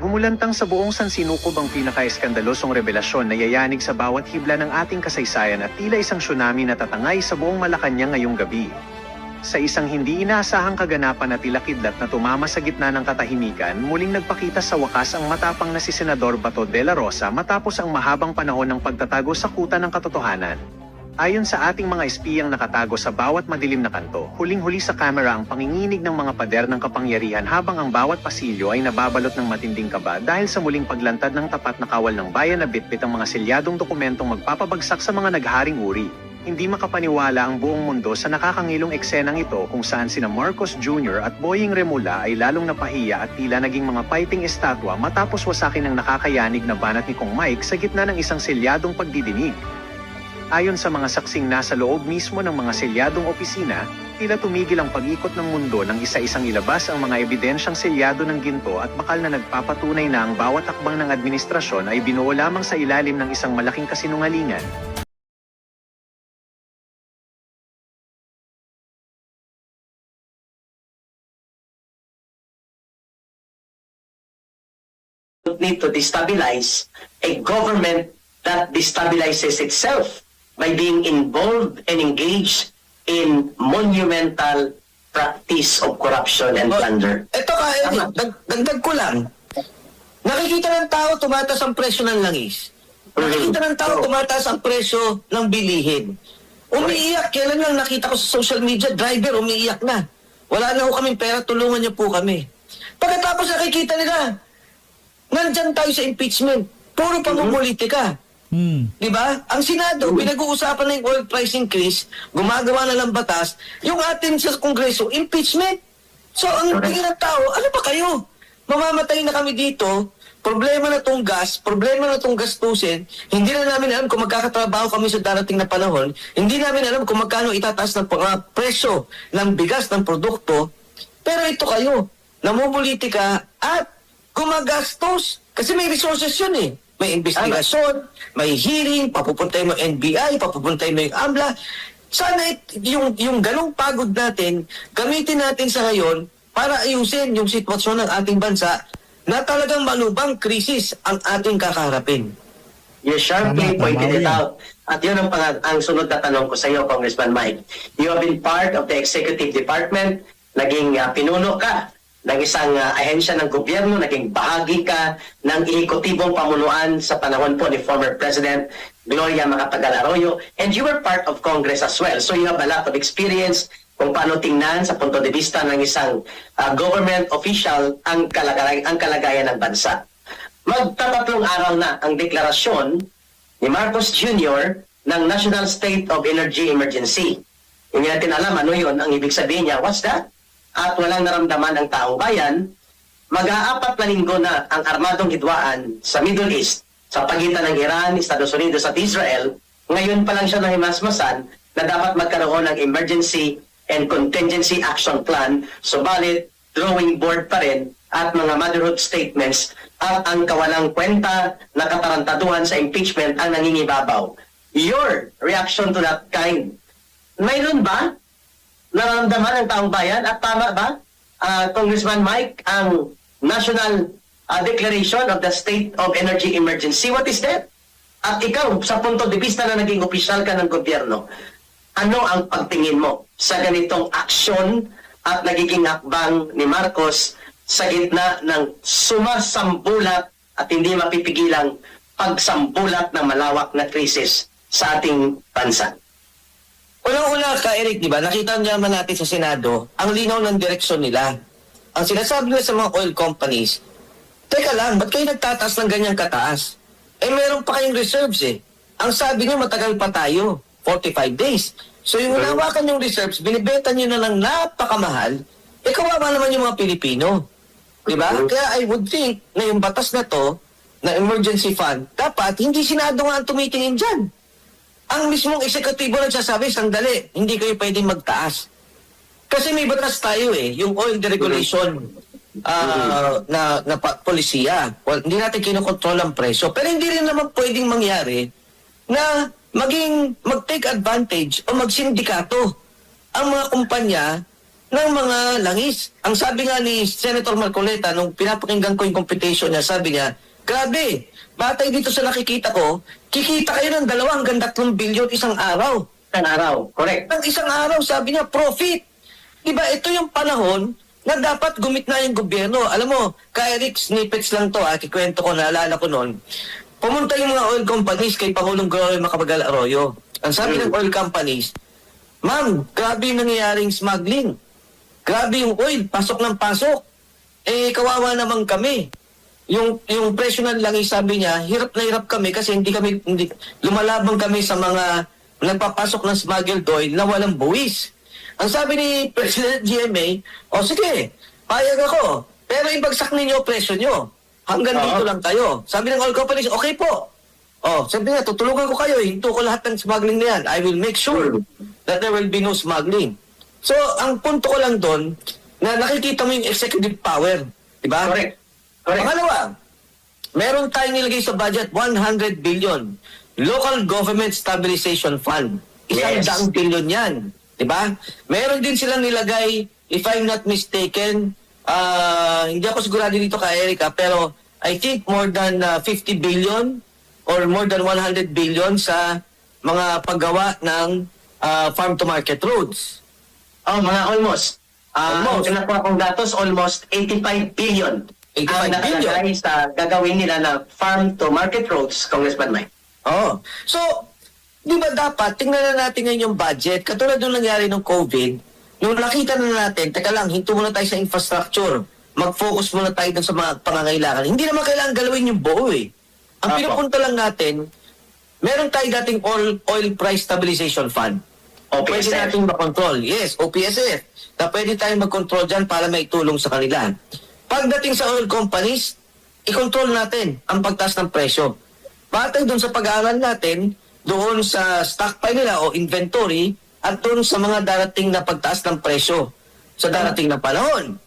Gumulantang sa buong sansinukob ang pinaka-eskandalosong revelasyon na yayanig sa bawat hibla ng ating kasaysayan at tila isang tsunami na tatangay sa buong Malacanang ngayong gabi. Sa isang hindi inaasahang kaganapan na tila kidlat na tumama sa gitna ng katahimikan, muling nagpakita sa wakas ang matapang na si Senador Bato de la Rosa matapos ang mahabang panahon ng pagtatago sa kuta ng katotohanan. Ayon sa ating mga espiyang nakatago sa bawat madilim na kanto, huling-huli sa kamera ang panginginig ng mga pader ng kapangyarihan habang ang bawat pasilyo ay nababalot ng matinding kaba dahil sa muling paglantad ng tapat na kawal ng bayan na bitbit ang mga selyadong dokumentong magpapabagsak sa mga nagharing uri. Hindi makapaniwala ang buong mundo sa nakakangilong eksenang ito kung saan sina Marcos Jr. at Boying Remula ay lalong napahiya at tila naging mga fighting estatwa matapos wasakin ng nakakayanig na banat ni Kong Mike sa gitna ng isang selyadong pagdidinig. Ayon sa mga saksing nasa loob mismo ng mga selyadong opisina, tila tumigil ang pag-ikot ng mundo nang isa-isang ilabas ang mga ebidensyang selyado ng ginto at bakal na nagpapatunay na ang bawat hakbang ng administrasyon ay binuo lamang sa ilalim ng isang malaking kasinungalingan. Need to destabilize a government that destabilizes itself by being involved and engaged in monumental practice of corruption and plunder. Ito ka, dagdag ko lang. Nakikita ng tao tumataas ang presyo ng langis. Nakikita ng tao tumataas ang presyo ng bilihin. Umiiyak, kailan lang nakita ko sa social media, driver, umiiyak na. Wala na ho kaming pera, tulungan niyo po kami. Pagkatapos nakikita nila, nandyan tayo sa impeachment. Puro pamumulitika. Diba? Ang Senado, pinag-uusapan na yung oil price increase, gumagawa na ng batas, yung atin sa Kongreso, impeachment. So, ang tingin ng tao, ano ba kayo? Mamamatay na kami dito, problema na tong gas, problema na tong gastusin, hindi na namin alam kung magkakatrabaho kami sa darating na panahon, hindi namin alam kung magkano itataas ng presyo ng bigas, ng produkto, pero ito kayo, namumulitika at gumagastos. Kasi may resources yun eh. May investigasyon, may hearing, papupuntay mo NBI, papupuntay mo yung AMLA. Sana yung ganong pagod natin, gamitin natin sa ngayon para ayusin yung sitwasyon ng ating bansa na talagang malubang krisis ang ating kakaharapin. You sharply pointed it out. At yun ang sunod na tanong ko sa iyo, Congressman Mike. You have been part of the executive department, naging pinuno ka ng isang ahensya ng gobyerno, naging bahagi ka ng ehekutibong pamunuan sa panahon po ni former President Gloria Macapagal Arroyo, and you were part of Congress as well. So you have a lot of experience kung paano tingnan sa punto de vista ng isang government official ang kalagayan ng bansa. Magtatatlong araw na ang deklarasyon ni Marcos Jr. ng National State of Energy Emergency. Hindi natin alam ano yun, ang ibig sabihin niya, what's that? At walang naramdaman ang taong bayan, mag-aapat na linggo na ang armadong hidwaan sa Middle East sa pagitan ng Iran, Estados Unidos at Israel. Ngayon pa lang siya nahimasmasan na dapat magkaroon ng emergency and contingency action plan, subalit drawing board pa rin at mga motherhood statements at ang kawalang kwenta na katarantaduhan sa impeachment ang nangingibabaw. Your reaction to that kind, mayroon ba nararamdaman ng taong bayan? At tama ba, Congressman Mike, ang National Declaration of the State of Energy Emergency? What is that? At ikaw, sa punto de vista na naging opisyal ka ng gobyerno, ano ang pagtingin mo sa ganitong aksyon at nagiging hakbang ni Marcos sa gitna ng sumasambulat at hindi mapipigilang pagsambulat ng malawak na krisis sa ating bansa? Unang-una ka, Eric, di ba? Nakita naman natin sa Senado ang linaw ng direksyon nila. Ang sinasabi nila sa mga oil companies, teka lang, ba't kayo nagtataas ng ganyang kataas? Eh, meron pa kayong reserves eh. Ang sabi nyo, matagal pa tayo, 45 days. So yung nawakan yung reserves, binibenta nyo na ng napakamahal, eh kawawa naman yung mga Pilipino. Di ba? Kaya I would think na yung batas na to, na emergency fund, dapat hindi Senado nga ang tumitingin dyan. Ang mismong eksekutibo nagsasabi, sandali, hindi kayo pwedeng magtaas. Kasi may batas tayo eh, yung oil deregulation na polisiya. Well, hindi natin kinokontrol ang presyo. Pero hindi rin naman pwedeng mangyari na mag-take advantage o magsindikato ang mga kumpanya ng mga langis. Ang sabi nga ni Senator Marcoleta, nung pinapakinggan ko yung competition niya, sabi niya, grabe, batay dito sa nakikita ko, kikita kayo ng 2 hanggang 3 bilyon isang araw. Isang araw, correct. Ng isang araw, sabi niya, profit. Diba, ito yung panahon na dapat gumit na yung gobyerno. Alam mo, kay Eric, snippets lang to, kikwento ko, naalala ko noon. Pumunta yung mga oil companies kay Pangulong Gloria Macapagal Arroyo. Ang sabi ng oil companies, ma'am, grabe yung nangyayaring smuggling. Grabe yung oil, pasok ng pasok. Kawawa naman kami. Yung presyo ng langis, sabi niya, hirap na hirap kami kasi hindi lumalabang kami sa mga nagpapasok ng smuggled oil na walang buwis. Ang sabi ni President GMA, sige, payag ako, pero ibagsak ninyo presyo nyo. Hanggang dito lang kayo. Sabi ng oil companies, okay po. Sabi niya, tutulungan ko kayo, hinto ko lahat ng smuggling na yan. I will make sure that there will be no smuggling. So, ang punto ko lang doon, na nakikita mo yung executive power. Diba? Correct. Pangalawa, meron tayong nilagay sa budget 100 billion. Local Government Stabilization Fund. Yes. 100 billion yan. Diba? Meron din silang nilagay, if I'm not mistaken, hindi ako sigurado dito kay Erica, pero I think more than 50 billion or more than 100 billion sa mga paggawa ng farm-to-market roads. Mga almost. Almost. Ang nakuha kong datos, almost 85 billion. 85 ang nakalagay sa gagawin nila na farm-to-market roads, Congressman Mike. So, di ba dapat, tingnan na natin ngayon yung budget, katulad nung nangyari ng COVID, nung nakita na natin, teka lang, hinto muna tayo sa infrastructure, mag-focus muna tayo dun sa mga pangangailangan. Hindi naman kailangan galawin yung buo eh. Ang pinupunta lang natin, meron tayo dating oil price stabilization fund. Pwede natin makontrol. Yes, OPSF. Na pwede tayong mag-control dyan para maitulong sa kanila. Pagdating sa oil companies, i-control natin ang pagtaas ng presyo. Batay doon sa pag-aaral natin, doon sa stockpile nila o inventory, at doon sa mga darating na pagtaas ng presyo sa darating na panahon.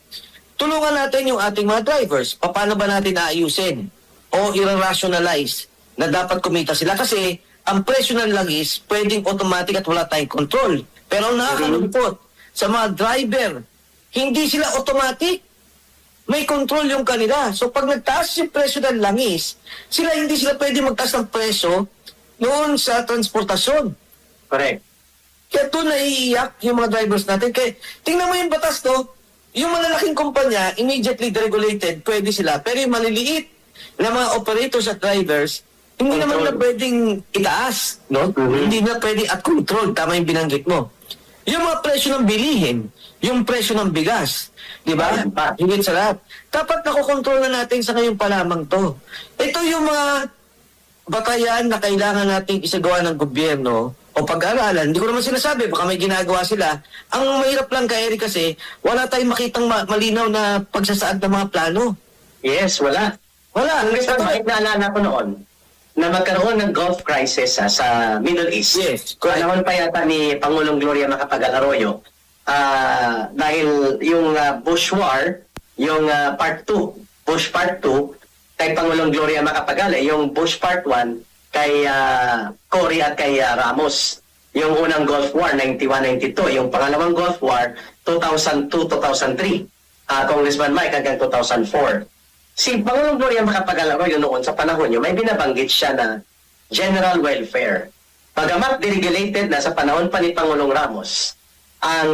Tulungan natin yung ating mga drivers. Paano ba natin aayusin o i-rationalize na dapat kumita sila? Kasi ang presyo ng langis, pwedeng automatic at wala tayong control. Pero ang nakakalungkot, sa mga driver, hindi sila automatic. May control yung kanila. So pag nagtaas yung presyo ng langis, hindi sila pwede magtaas ng presyo noon sa transportasyon. Correct. Kaya doon naiiyak yung mga drivers natin. Kaya tingnan mo yung batas to, yung malalaking kumpanya, immediately deregulated, pwede sila. Pero yung maliliit na mga operators at drivers, hindi naman na pwedeng itaas, no? Hindi na pwede at control, tama yung binanggit mo. Yung mga presyo ng bilihin, yung presyo ng bigas, di ba? Higit sa lahat. Dapat nakokontrol na natin sa ngayon pa lamang to. Ito yung mga batayan na kailangan nating isagawa ng gobyerno o pag-aaralan. Hindi ko naman sinasabi, baka may ginagawa sila. Ang mahirap lang kay Eric kasi, wala tayong makitang malinaw na pagsasaad ng mga plano. Yes, wala. Wala. Congressman Mike, naalala ko noon na magkaroon ng Gulf crisis sa Middle East. Yes, Panahon pa yata ni Pangulong Gloria Macapagal Arroyo. Dahil yung Bush War, yung Part 2, Bush Part 2, kay Pangulong Gloria Macapagal, yung Bush Part 1, kay Cory at kay Ramos. Yung unang Gulf War, 91-92. Yung pangalawang Gulf War, 2002-2003. Congressman Mike hanggang 2004. Si Pangulong Gloria Macapagal Arroyo noon sa panahon niyo, may binabanggit siya na general welfare. Bagamat deregulated na sa panahon pa ni Pangulong Ramos ang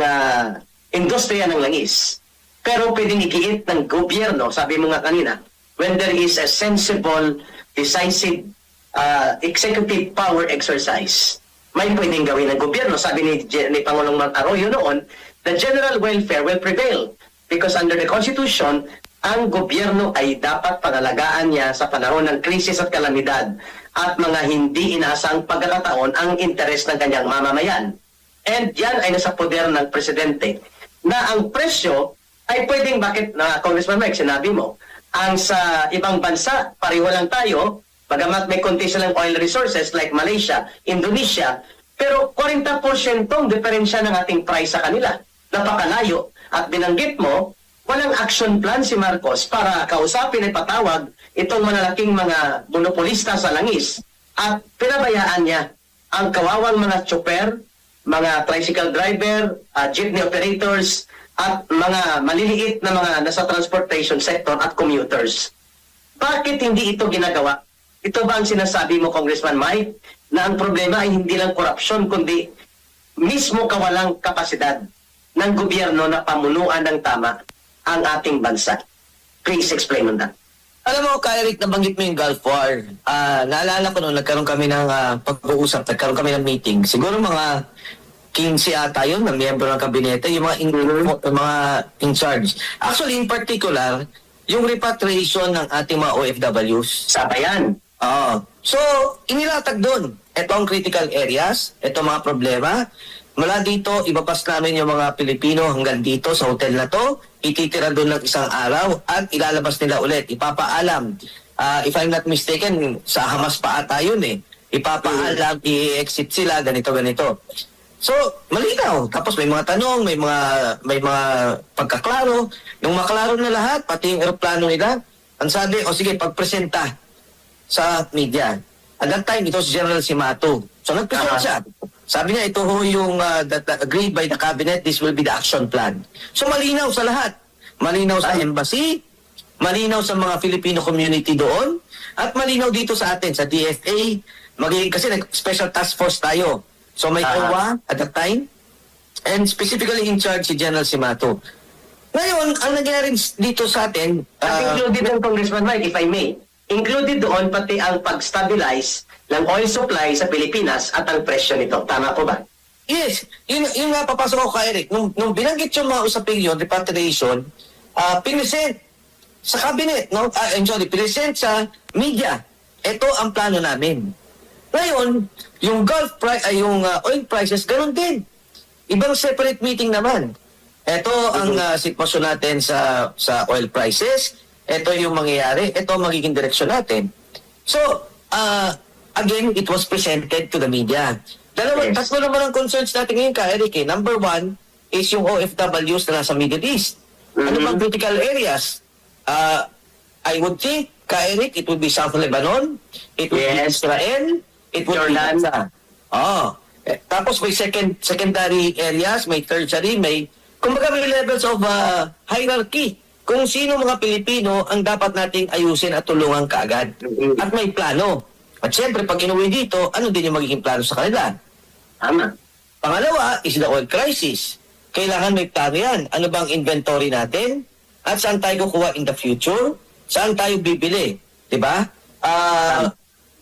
industriya ng langis. Pero pwedeng igiit ng gobyerno, sabi mo nga kanina, when there is a sensible, decisive executive power exercise, may pwedeng gawin ng gobyerno. Sabi ni Pangulong Arroyo noon, the general welfare will prevail because under the Constitution, ang gobyerno ay dapat pangalagaan niya sa panahon ng krisis at kalamidad at mga hindi inaasang pagkakataon ang interes ng kanyang mamamayan. And yan ay nasa poder ng presidente na ang presyo ay pwedeng, bakit na Congressman Mike, sinabi mo, ang sa ibang bansa, pareho lang tayo, bagamat may konti silang oil resources like Malaysia, Indonesia, pero 40% ang diferensya ng ating price sa kanila. Napakalayo. At binanggit mo, walang action plan si Marcos para kausapin at patawag itong malalaking mga monopolista sa langis. At pinabayaan niya ang kawawang mga chopper, mga tricycle driver, jeepney operators, at mga maliliit na mga nasa transportation sector at commuters. Bakit hindi ito ginagawa? Ito ba ang sinasabi mo, Congressman Mike, na ang problema ay hindi lang korupsyon, kundi mismo kawalang kapasidad ng gobyerno na pamunuan ng tama ang ating bansa? Please explain on that. Alam mo, Eric, nabanggit mo yung Gulf War. Naalala ko noon, nagkaroon kami ng pag-uusap, nagkaroon kami ng meeting. Siguro mga 15 ata yun, na miyembro ng kabinete, yung mga in charge. Actually, in particular, yung repatriation ng ating mga OFWs. Sabayan. So, inilatag doon. Ito ang critical areas, ito mga problema. Mula dito, ibapas namin yung mga Pilipino hanggang dito sa hotel na to. Ititira doon ng isang araw at ilalabas nila ulit. Ipapaalam. If I'm not mistaken, sa Hamas pa ata yun eh. Ipapaalam, i-exit sila, ganito. So, malinaw. Tapos may mga tanong, may mga pagkaklaro. Nung maklaro na lahat, pati yung aeroplano nila, ang sabi, sige, pagpresenta sa media. At that time, ito si General Simato. So, nagpresent siya. Sabi niya, ito ho yung that agreed by the cabinet, this will be the action plan. So, malinaw sa lahat. Malinaw sa embassy, malinaw sa mga Filipino community doon, at malinaw dito sa atin, sa DFA, kasi nag-special task force tayo. So, may OWA at that time, and specifically in charge si General Simato. Ngayon, ang nangyari dito sa atin, included ang Congressman Mike, if I may, included doon pati ang pag-stabilize ng oil supply sa Pilipinas at ang presyo nito. Tama po ba? yes, yun nga papasok ko kay Eric. Nung binanggit yung mga usaping yun, repatriation, pinisent sa cabinet, pinisent sa media. Ito ang plano namin. Ngayon, yung oil prices, ganun din. Ibang separate meeting naman. Ito ang sitwasyon natin sa oil prices. Ito yung mangyayari. Ito ang magiging direksyon natin. So, again, it was presented to the media. Tatlo naman ang concerns natin ngayon, Eric. Number one is yung OFWs na nasa Middle East. Ano bang critical areas? I would think, Eric, it would be South Lebanon, it would be Israel, it would be Gaza. Tapos may secondary areas, may tertiary, kumbaga may levels of hierarchy. Kung sino mga Pilipino ang dapat nating ayusin at tulungan kaagad. At may plano. At syempre, pag inuwi dito, ano din yung magiging plano sa kanila? Tama. Pangalawa is the oil crisis. Kailangan may plano yan. Ano bang inventory natin? At saan tayo kukuha in the future? Saan tayo bibili? Diba?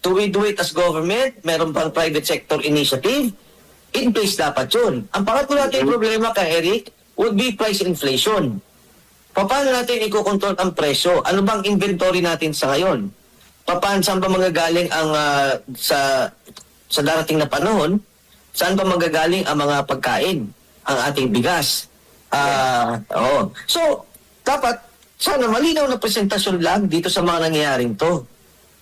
Do we do it as government? Meron bang private sector initiative? In place dapat yun. Ang pangatlo natin problema Eric, would be price inflation. Paano natin ikokontrol ang presyo? Ano bang inventory natin sa ngayon? Saan ba magagaling ang sa darating na panahon? Saan ba magagaling ang mga pagkain? Ang ating bigas? So, dapat sana malinaw na presentasyon lang dito sa mga nangyayaring to.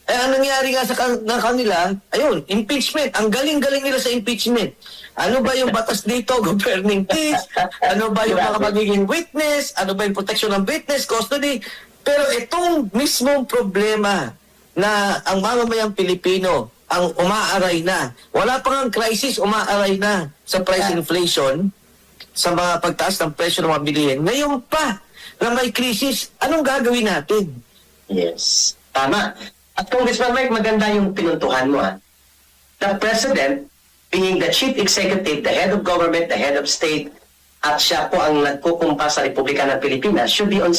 Ang nangyari nga sa kanila, ayun, impeachment. Ang galing-galing nila sa impeachment. Ano ba yung batas dito? Governing peace? Ano ba yung mga magiging witness? Ano ba yung protection ng witness? Custody? Pero itong mismong problema na ang mamamayang Pilipino ang umaaray na. Wala pa nga crisis, umaaray na sa price inflation, sa mga pagtaas ng presyo ng mga bilihin. Ngayon pa na may crisis, anong gagawin natin? Yes. Tama. At Congressman Mike, maganda yung pinuntuhan mo. The President, being the Chief Executive, the head of government, the head of state, at siya po ang nagkukumpa sa Republika ng Pilipinas, should be on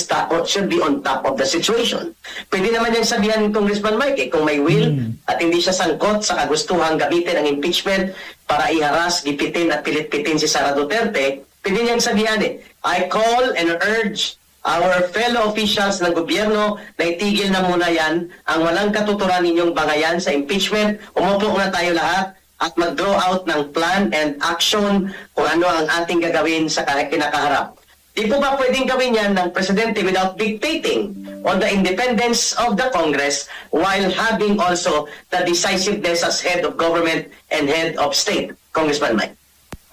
top of the situation. Pwede naman yung sabihan ni Congressman Mike, kung may will at hindi siya sangkot sa kagustuhang gamitin ang impeachment para iharas, gipitin at pilit-pitin si Sara Duterte, pwede niyang sabihan I call and urge our fellow officials ng gobyerno na itigil na muna yan ang walang katuturan ninyong bangayan sa impeachment. Umupo na tayo lahat at mag-draw out ng plan and action kung ano ang ating gagawin sa kinakaharap. Di po ba pwedeng gawin yan ng Presidente without dictating on the independence of the Congress while having also the decisiveness as head of government and head of state? Congressman Mike.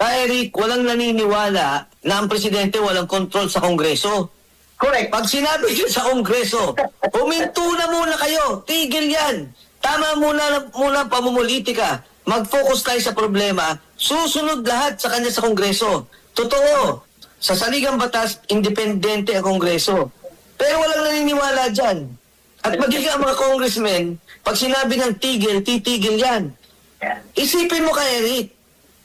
Eric, walang naniniwala na ang Presidente walang control sa Kongreso. Correct. Pag sinabi nyo sa Kongreso, huminto na muna kayo, tigil yan. Tama muna pamumulitika. Mag-focus tayo sa problema. Susunod lahat sa kanya sa Kongreso. Totoo. sa saligang batas, independente ang Kongreso. Pero walang naniniwala dyan. At magiging ang mga congressmen, pag sinabi ng tigil, titigil yan. Isipin mo ka, Eric,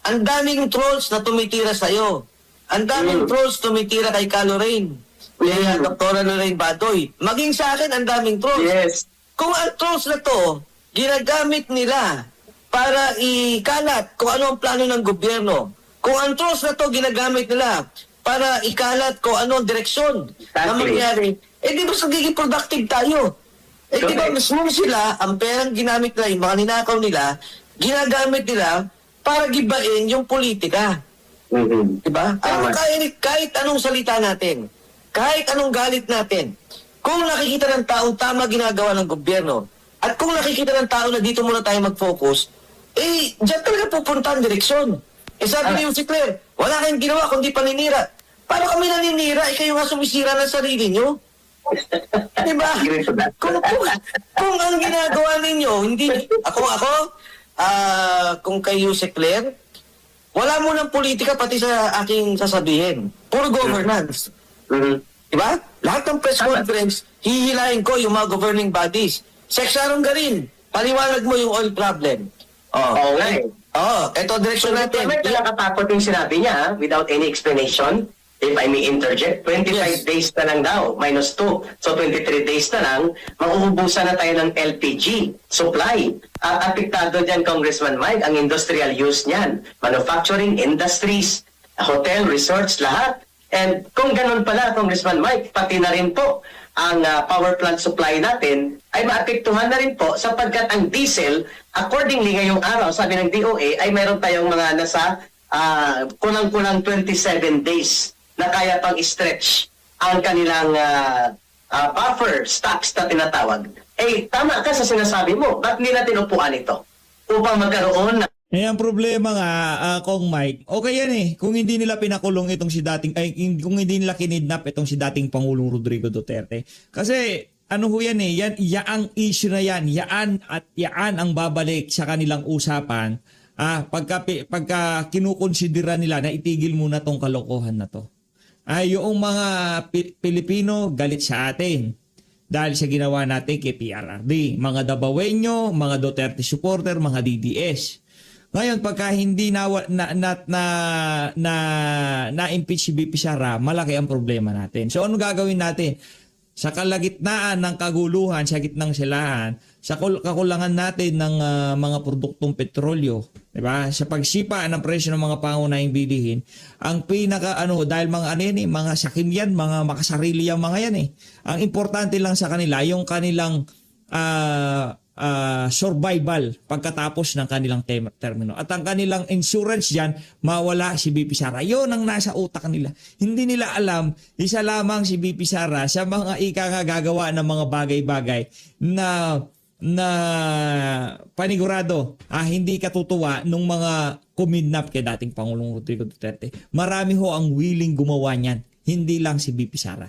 ang daming trolls na tumitira sa'yo. Ang daming trolls tumitira kay Lorraine. Kaya Dr. Lorraine Badoy. Maging sa akin, ang daming trolls. Yes. Kung ang trolls na to, ginagamit nila para ikalat kung ano ang plano ng gobyerno. Kung ang trolls na to, ginagamit nila para ikalat kung ano ang direksyon na mangyari, di ba magiging productive tayo? Di ba mismo sila, ang perang ginamit nila, yung mga ninakaw nila, ginagamit nila para gibain yung politika. Di ba? Kahit anong salita natin, kahit anong galit natin, kung nakikita ng taong tama ginagawa ng gobyerno, at kung nakikita ng tao na dito muna tayo mag-focus, dyan talaga pupunta ang direksyon. Sabi ni si Claire, wala kayong ginawa kundi paninira. Paano kami naninira? Kayo nga sumisira ng sarili nyo. Diba? Kung ang ginagawa ninyo, hindi, kung kayo si Claire, wala mo ng politika pati sa aking sasabihin. Puro governance. Diba? Lahat ng press conference, hihilahin ko yung mga governing bodies. Seksarong garin, paliwanag mo yung oil problem. Oo nga eh. Eto direksyon natin. Nakakatakot yung sinabi niya without any explanation. If I may interject, 25 days na lang daw, -2. So 23 days na lang, mauubusan na tayo ng LPG supply. Apektado dyan, Congressman Mike, ang industrial use niyan. Manufacturing industries, hotel, resorts, lahat. And kung ganun pala, Congressman Mike, pati na rin po ang power plant supply natin ay maapektuhan na rin po sapagkat ang diesel, accordingly ngayong araw, sabi ng DOA, ay mayroon tayong mga nasa kulang-kulang 27 days na kaya pang stretch ang kanilang buffer stocks na tinatawag. Tama ka sa sinasabi mo. Ba't hindi natin upuan ito? Upang magkaroon na ang problema nga, Kong Mike, okay yan eh. Kung hindi nila pinakulong itong kung hindi nila kinidnap itong si dating Pangulong Rodrigo Duterte. Kasi, ano ho yan eh, yaang issue na yan, yaan ang babalik sa kanilang usapan, pagka kinukonsidera nila na itigil muna tong kalokohan na to. Yung mga Pilipino galit sa atin dahil sa ginawa natin kay PRRD, mga Dabawenyo, mga Duterte supporter, mga DDS. Ngayon, pagka hindi na-impeach si BP Sara, malaki ang problema natin. So, ano gagawin natin? Sa kalagitnaan ng kaguluhan, sa gitnang silahan, sa kakulangan natin ng mga produktong petrolyo, diba? Sa pagsipa ng presyo ng mga pangunahing bilihin, ang dahil mga sakim yan, mga makasarili yan mga yan eh. Ang importante lang sa kanila, yung kanilang survival pagkatapos ng kanilang termino. At ang kanilang insurance dyan, mawala si BP Sara. Yun ang nasa utak nila. Hindi nila alam, isa lamang si BP Sara sa mga gagawa ng mga bagay-bagay na panigurado, hindi katutuwa nung mga kumidnap kay dating Pangulong Rodrigo Duterte. Marami ho ang willing gumawa niyan. Hindi lang si BP Sara.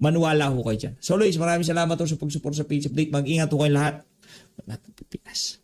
Manuwala ho kayo dyan. So Luis, maraming salamat ho sa pag-support sa Page Update. Mag-ingat ho kayo lahat. Lahat ng Pilipinas.